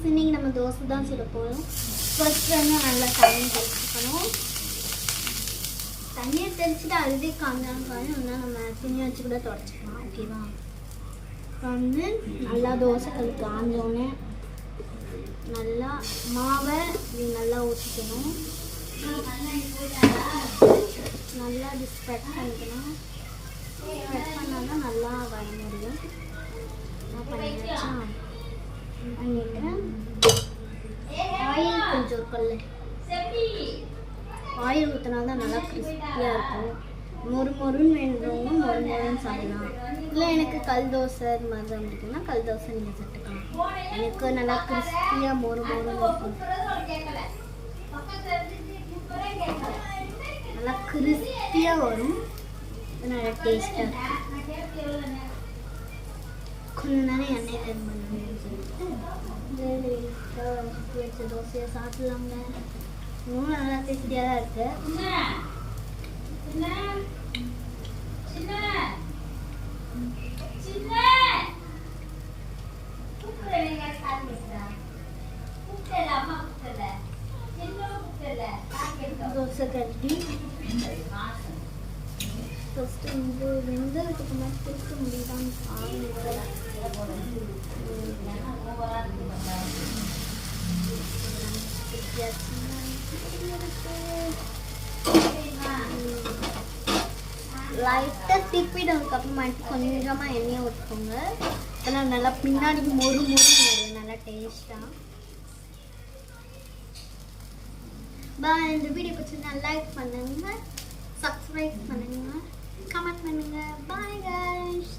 Friends, இன்னைக்கு நம்ம தோசை தான் சுட போகிறோம். ஃபர்ஸ்ட் வந்து நல்லா தண்ணி தெளிச்சுக்கணும். தண்ணியை தெளிச்சுட்டு அழுதி காஞ்சாலும் காயும், இல்லைனா நம்ம துணி வச்சு கூட தொடச்சிக்கலாம். ஓகேவா? இப்போ வந்து நல்லா தோசைக்கல் காஞ்சோடனே நல்லா மாவை நல்லா ஊற்றிக்கணும். நல்லா அது ஸ்ப்ரெட் பண்ணிக்கணும். ஸ்ப்ரெட் பண்ணால் தான் நல்லா வர முடியும். பண்ணிட்டு ஆயில் கொஞ்சம் இருக்குல்ல, ஆயில் ஊற்றினா தான் நல்லா கிறிஸ்பியாக இருக்கும். மொறுன்னு வேணுறவங்க மொறுன்னு சாப்பிடலாம். இல்லை எனக்கு கல் தோசை இது மாதிரி தான் பிடிக்கும்னா கல் தோசை நீங்கள் சாப்பிட்டுக்கலாம். எனக்கு நல்லா கிறிஸ்பியாக மொறுன்னு இருக்கும். நல்லா கிறிஸ்பியாக வரும். நல்லா டேஸ்ட்டாக இருக்கும். கொஞ்சம் நேரம் எண்ணெய் டைம் பண்ணணும்னு சொல்லிட்டு வச்ச தோசையை சாப்பிட்லாங்க. இன்னும் நல்லா டேஸ்டியாக தான் இருக்கு. தோசை கட்டி ஃபஸ்ட்டு வந்து வெந்ததுக்கு அப்புறமா திருத்த முடியுதான்னு பாருங்க. லைட்டாக திருப்பிடுறதுக்கு அப்புறமாட்டு கொஞ்சமாக எண்ணெயை ஊற்றிக்கோங்க. அதெல்லாம் நல்லா பின்னாடி மொறு வரும், நல்லா டேஸ்ட்டாக. இந்த வீடியோ பிடிச்சிருந்தா லைக் பண்ணுங்க, சப்ஸ்கிரைப் பண்ணுங்க, கமெண்ட் பண்ணுங்க. Bye guys.